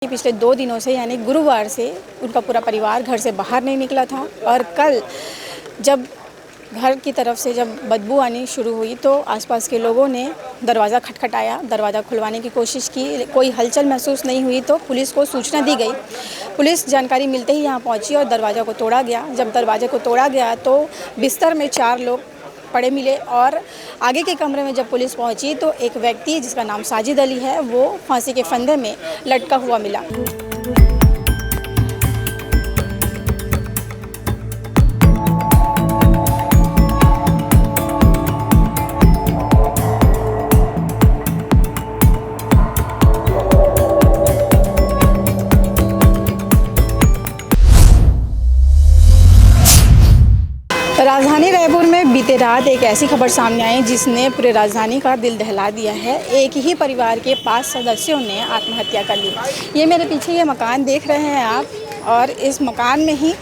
पिछले 2 दिनों से यानी गुरुवार से उनका पूरा परिवार घर से बाहर नहीं निकला था और कल जब घर की तरफ से जब बदबू आनी शुरू हुई तो आसपास के लोगों ने दरवाज़ा खटखटाया, दरवाज़ा खुलवाने की कोशिश की। कोई हलचल महसूस नहीं हुई तो पुलिस को सूचना दी गई। पुलिस जानकारी मिलते ही यहाँ पहुँची और दरवाज़ा को तोड़ा गया। जब दरवाजे को तोड़ा गया तो बिस्तर में 4 लोग पड़े मिले और आगे के कमरे में जब पुलिस पहुंची तो एक व्यक्ति जिसका नाम साजिद अली है वो फांसी के फंदे में लटका हुआ मिला। राजधानी रायपुर में बीते रात एक ऐसी खबर सामने आई जिसने पूरे राजधानी का दिल दहला दिया है। एक ही परिवार के 5 सदस्यों ने आत्महत्या कर ली। ये मेरे पीछे ये मकान देख रहे हैं आप, और इस मकान में ही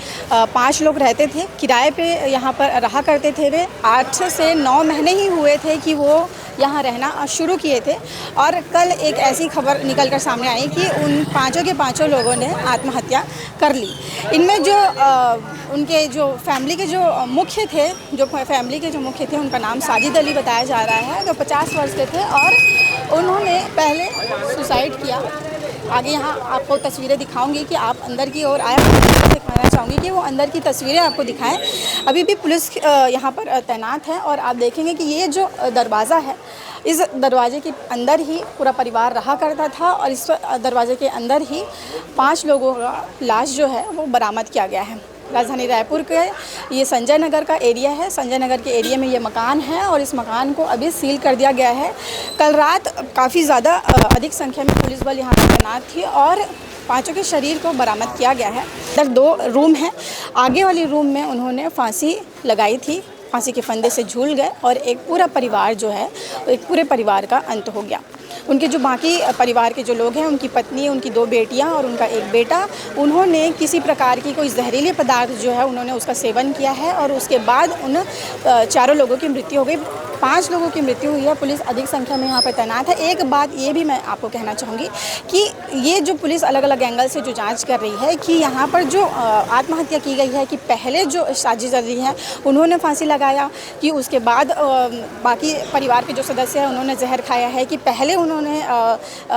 5 लोग रहते थे। किराए पे यहाँ पर रहा करते थे। वे 8 से 9 महीने ही हुए थे कि वो यहाँ रहना शुरू किए थे और कल एक ऐसी खबर निकल कर सामने आई कि उन 5 के 5 लोगों ने आत्महत्या कर ली। इनमें जो उनके जो फैमिली के जो मुख्य थे उनका नाम साजिद अली बताया जा रहा है, जो 50 वर्ष के थे और उन्होंने पहले सुसाइड किया। आगे यहाँ आपको तस्वीरें दिखाऊंगी कि आप अंदर की ओर आए, दिखाना चाहूँगी कि वो अंदर की तस्वीरें आपको दिखाएं। अभी भी पुलिस यहाँ पर तैनात है और आप देखेंगे कि ये जो दरवाज़ा है, इस दरवाजे के अंदर ही पूरा परिवार रहा करता था और इस दरवाजे के अंदर ही 5 लोगों का लाश जो है वो बरामद किया गया है। राजधानी रायपुर के ये संजय नगर का एरिया है। संजय नगर के एरिया में ये मकान है और इस मकान को अभी सील कर दिया गया है। कल रात काफ़ी ज़्यादा अधिक संख्या में पुलिस बल यहाँ पर तैनात थी और 5 के शरीर को बरामद किया गया है। इधर 2 रूम हैं। आगे वाली रूम में उन्होंने फांसी लगाई थी, फांसी के फंदे से झूल गए और एक पूरा परिवार जो है, एक पूरे परिवार का अंत हो गया। उनके जो बाकी परिवार के जो लोग हैं, उनकी पत्नी, उनकी 2 बेटियां और उनका एक बेटा, उन्होंने किसी प्रकार की कोई जहरीले पदार्थ जो है उन्होंने उसका सेवन किया है और उसके बाद उन 4 लोगों की मृत्यु हो गई। 5 लोगों की मृत्यु हुई है। पुलिस अधिक संख्या में यहाँ पर तैनात है। एक बात ये भी मैं आपको कहना चाहूँगी कि ये जो पुलिस अलग अलग एंगल से जो जांच कर रही है कि यहाँ पर जो आत्महत्या की गई है कि पहले जो साजिद अली हैं उन्होंने फांसी लगाया कि उसके बाद बाकी परिवार के जो सदस्य हैं उन्होंने जहर खाया है, कि पहले उन्होंने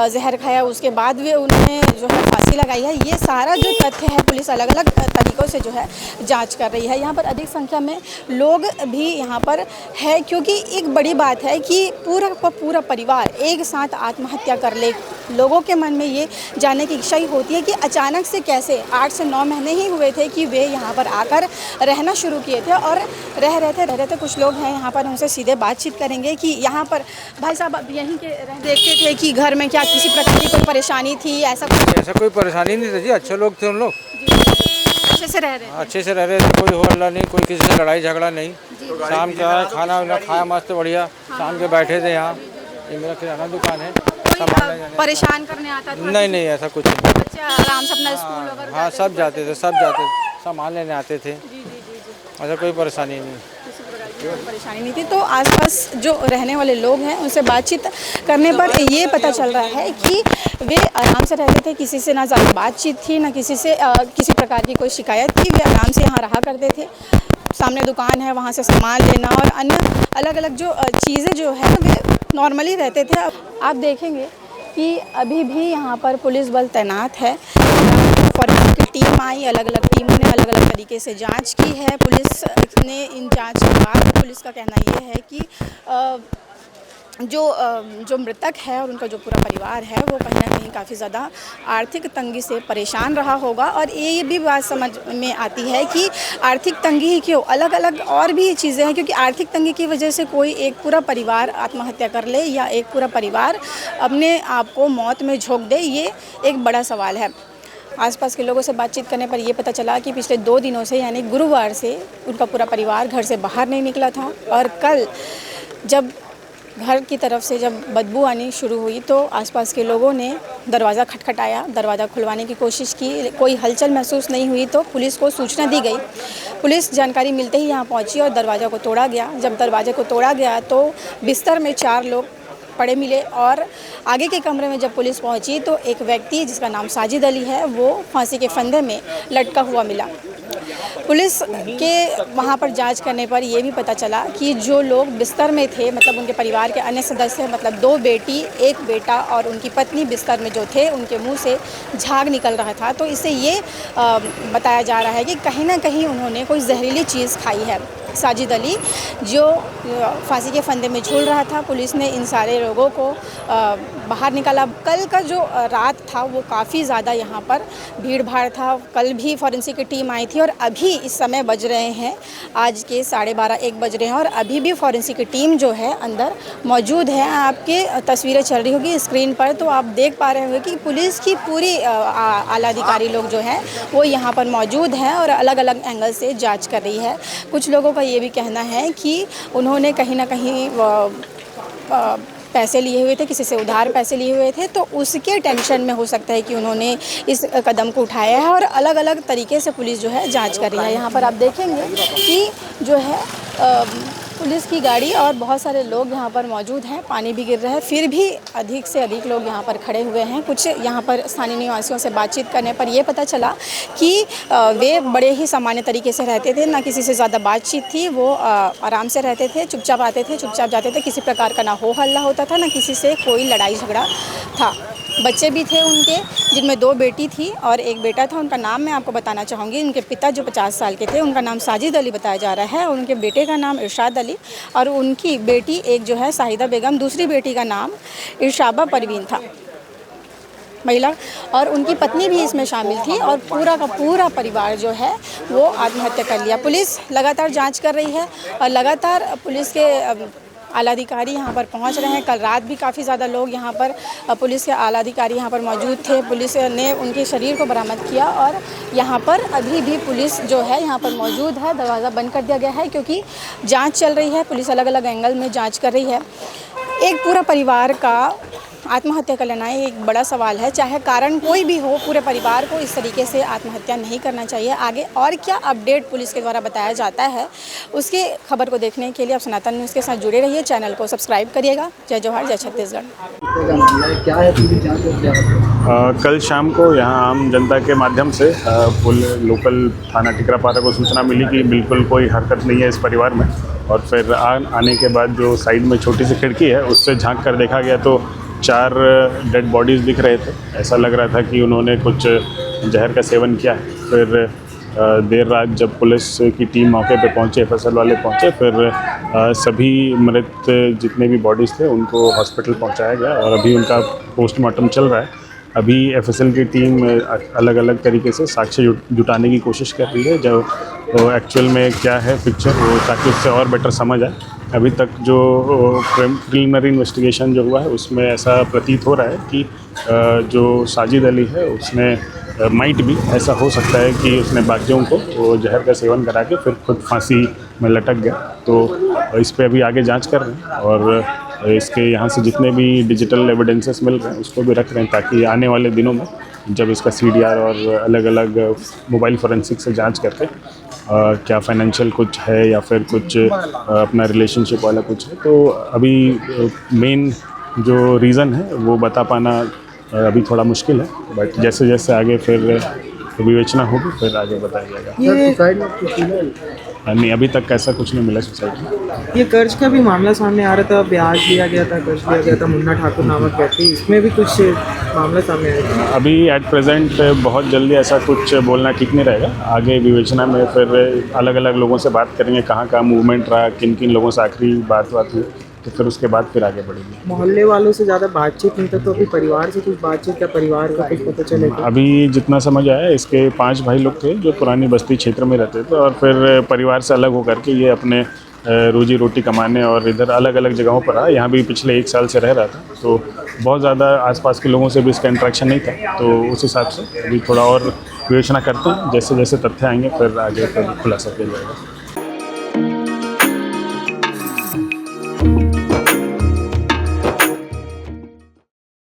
जहर खाया उसके बाद वे उन्होंने जो है फांसी लगाई है। ये सारा जो तथ्य है पुलिस अलग अलग तरीक़ों से जो है जाँच कर रही है। यहाँ पर अधिक संख्या में लोग भी यहाँ पर है, क्योंकि एक बड़ी बात है कि पूरा परिवार एक साथ आत्महत्या कर ले। लोगों के मन में ये जानने की इच्छा ही होती है कि अचानक से कैसे 8 से 9 महीने ही हुए थे कि वे यहाँ पर आकर रहना शुरू किए थे और रह रहे थे। कुछ लोग हैं यहाँ पर, उनसे सीधे बातचीत करेंगे कि यहाँ पर भाई साहब अब यहीं के देखते थे कि घर में क्या किसी प्रकार की कोई परेशानी थी? ऐसा कोई परेशानी नहीं थी जी। अच्छे लोग थे उन लोग, अच्छे से रह रहे थे। अच्छे से रह रहे थे। कोई हो हल्ला नहीं, कोई किसी से लड़ाई झगड़ा नहीं। शाम का खाना वाना खाया मस्त बढ़िया। शाम के बैठे थे यहाँ। ये मेरा किराना दुकान है। परेशान करने आता था? नहीं, ऐसा कुछ नहीं। अच्छा, आराम से अपना स्कूल वगैरह? हाँ, सब जाते थे, सामान लेने आते थे। ऐसा कोई परेशानी नहीं, परेशानी नहीं थी। तो आसपास जो रहने वाले लोग हैं उनसे बातचीत करने पर ये पता चल रहा है कि वे आराम से रहते थे। किसी से ना ज़्यादा बातचीत थी, ना किसी से किसी प्रकार की कोई शिकायत थी। वे आराम से यहाँ रहा करते थे। सामने दुकान है, वहाँ से सामान लेना और अन्य अलग अलग जो चीज़ें जो है वे नॉर्मली रहते थे। आप देखेंगे कि अभी भी यहाँ पर पुलिस बल तैनात है। फॉरेंसिक की टीम आई, अलग अलग टीमों ने अलग अलग तरीके से जांच की है। पुलिस ने इन जांच के बाद पुलिस का कहना ये है कि जो मृतक है और उनका जो पूरा परिवार है वो कहीं ना कहीं काफ़ी ज़्यादा आर्थिक तंगी से परेशान रहा होगा। और ये भी बात समझ में आती है कि आर्थिक तंगी ही क्यों, अलग अलग और भी चीज़ें हैं, क्योंकि आर्थिक तंगी की वजह से कोई एक पूरा परिवार आत्महत्या कर ले या एक पूरा परिवार अपने आप को मौत में झोंक दे, ये एक बड़ा सवाल है। आसपास के लोगों से बातचीत करने पर यह पता चला कि पिछले 2 दिनों से यानी गुरुवार से उनका पूरा परिवार घर से बाहर नहीं निकला था और कल जब घर की तरफ से जब बदबू आनी शुरू हुई तो आसपास के लोगों ने दरवाज़ा खटखटाया, दरवाज़ा खुलवाने की कोशिश की। कोई हलचल महसूस नहीं हुई तो पुलिस को सूचना दी गई। पुलिस जानकारी मिलते ही यहाँ पहुँची और दरवाज़ा को तोड़ा गया। जब दरवाजे को तोड़ा गया तो बिस्तर में 4 लोग पड़े मिले और आगे के कमरे में जब पुलिस पहुंची तो एक व्यक्ति जिसका नाम साजिद अली है वो फांसी के फंदे में लटका हुआ मिला। पुलिस के वहाँ पर जांच करने पर यह भी पता चला कि जो लोग बिस्तर में थे, मतलब उनके परिवार के अन्य सदस्य, मतलब 2 बेटी 1 बेटा और उनकी पत्नी बिस्तर में जो थे, उनके मुंह से झाग निकल रहा था। तो इससे ये बताया जा रहा है कि कहीं ना कहीं उन्होंने कोई जहरीली चीज़ खाई है। साजिद अली जो फांसी के फंदे में झूल रहा था, पुलिस ने इन सारे लोगों को बाहर निकाला। कल का जो रात था वो काफ़ी ज़्यादा यहाँ पर भीड़ भाड़ था। कल भी फॉरेंसिक की टीम आई थी और अभी इस समय बज रहे हैं आज के 12:30-1 बज रहे हैं और अभी भी फॉरेंसिक की टीम जो है अंदर मौजूद है। आपके तस्वीरें चल रही होगी स्क्रीन पर तो आप देख पा रहे होंगे कि पुलिस की पूरी आला अधिकारी लोग जो हैं वो यहाँ पर मौजूद हैं और अलग अलग एंगल से जाँच कर रही है। कुछ लोगों का ये भी कहना है कि उन्होंने कहीं ना कहीं पैसे लिए हुए थे, किसी से उधार पैसे लिए हुए थे, तो उसके टेंशन में हो सकता है कि उन्होंने इस कदम को उठाया है और अलग अलग तरीके से पुलिस जो है जांच कर रही है। यहाँ पर आप देखेंगे कि जो है पुलिस की गाड़ी और बहुत सारे लोग यहाँ पर मौजूद हैं। पानी भी गिर रहा है, फिर भी अधिक से अधिक लोग यहाँ पर खड़े हुए हैं। कुछ यहाँ पर स्थानीय निवासियों से बातचीत करने पर यह पता चला कि वे बड़े ही सामान्य तरीके से रहते थे, ना किसी से ज़्यादा बातचीत थी। वो आराम से रहते थे, चुपचाप आते थे, चुपचाप जाते थे। किसी प्रकार का ना हो हल्ला होता था, ना किसी से कोई लड़ाई झगड़ा था। बच्चे भी थे उनके, जिनमें 2 बेटी थी और 1 बेटा था। उनका नाम मैं आपको बताना चाहूँगी। उनके पिता जो 50 साल के थे, उनका नाम साजिद अली बताया जा रहा है और उनके बेटे का नाम इरशाद अली और उनकी बेटी एक जो है शाहिदा बेगम, दूसरी बेटी का नाम इरशाबा परवीन था महिला, और उनकी पत्नी भी इसमें शामिल थी और पूरा का पूरा परिवार जो है वो आत्महत्या कर लिया। पुलिस लगातार जाँच कर रही है और लगातार पुलिस के आला अधिकारी यहाँ पर पहुँच रहे हैं। कल रात भी काफ़ी ज़्यादा लोग यहाँ पर पुलिस के आला अधिकारी यहाँ पर मौजूद थे। पुलिस ने उनके शरीर को बरामद किया और यहाँ पर अभी भी पुलिस जो है यहाँ पर मौजूद है। दरवाज़ा बंद कर दिया गया है क्योंकि जांच चल रही है। पुलिस अलग अलग एंगल में जांच कर रही है। एक पूरा परिवार का आत्महत्या कर लेना एक बड़ा सवाल है। चाहे कारण कोई भी हो, पूरे परिवार को इस तरीके से आत्महत्या नहीं करना चाहिए। आगे और क्या अपडेट पुलिस के द्वारा बताया जाता है, उसके खबर को देखने के लिए आप सनातन न्यूज़ के साथ जुड़े रहिए। चैनल को सब्सक्राइब करिएगा। जय जोहार, जय छत्तीसगढ़। क्या है पूरी जांच? कल शाम को यहाँ आम जनता के माध्यम से लोकल थाना टिकरापारा को सूचना मिली कि बिल्कुल कोई हरकत नहीं है इस परिवार में, और फिर आने के बाद जो साइड में छोटी सी खिड़की है उससे झांक कर देखा गया तो 4 डेड बॉडीज़ दिख रहे थे। ऐसा लग रहा था कि उन्होंने कुछ जहर का सेवन किया है। फिर देर रात जब पुलिस की टीम मौके पे पहुंचे, FSL वाले पहुंचे, फिर सभी मृत जितने भी बॉडीज़ थे उनको हॉस्पिटल पहुंचाया गया और अभी उनका पोस्टमार्टम चल रहा है। अभी FSL की टीम अलग अलग तरीके से साक्ष्य जुटाने की कोशिश कर रही है, जो एक्चुअल में क्या है पिक्चर, वो ताकि उससे और बेटर समझ आए। अभी तक जो प्रिलिमिनरी इन्वेस्टिगेशन जो हुआ है उसमें ऐसा प्रतीत हो रहा है कि जो साजिद अली है उसने माइट भी ऐसा हो सकता है कि उसने बाकियों को वो जहर का सेवन करा के फिर खुद फांसी में लटक गया। तो इस पे अभी आगे जांच कर रहे हैं और इसके यहाँ से जितने भी डिजिटल एविडेंसेस मिल रहे हैं उसको भी रख रहे हैं, ताकि आने वाले दिनों में जब इसका CDR और अलग अलग मोबाइल फोरेंसिक से जांच करके क्या फाइनेंशियल कुछ है या फिर कुछ अपना रिलेशनशिप वाला कुछ है, तो अभी मेन जो रीज़न है वो बता पाना अभी थोड़ा मुश्किल है। बट जैसे जैसे आगे फिर विवेचना होगी फिर आगे बताया जाएगा। नहीं, अभी तक ऐसा कुछ नहीं मिला सोसाइटी में। ये कर्ज का भी मामला सामने आ रहा था, ब्याज दिया गया था, कर्ज दिया गया था मुन्ना ठाकुर नामक व्यक्ति, इसमें भी कुछ मामला सामने आया। अभी एट प्रेजेंट बहुत जल्दी ऐसा कुछ बोलना ठीक नहीं रहेगा। आगे विवेचना में फिर अलग अलग लोगों से बात करेंगे, कहाँ कहाँ मूवमेंट रहा, किन किन लोगों से आखिरी बात हुई, तो फिर उसके बाद फिर आगे बढ़ेंगे। मोहल्ले वालों से ज़्यादा बातचीत नहीं था, तो अभी परिवार से कुछ बातचीत, क्या परिवार का कुछ पता चलेगा? अभी जितना समझ आया इसके 5 भाई लोग थे जो पुरानी बस्ती क्षेत्र में रहते थे और फिर परिवार से अलग होकर के ये अपने रोजी रोटी कमाने और इधर अलग अलग जगहों पर आया। यहाँ भी पिछले 1 साल से रह रहा था, तो बहुत ज़्यादा आसपास के लोगों से भी इसका इंटरेक्शन नहीं था। तो उस हिसाब से अभी थोड़ा और विवेचना करते हैं, जैसे जैसे तथ्य आएंगे फिर आगे फिर खुलासा किया जाएगा।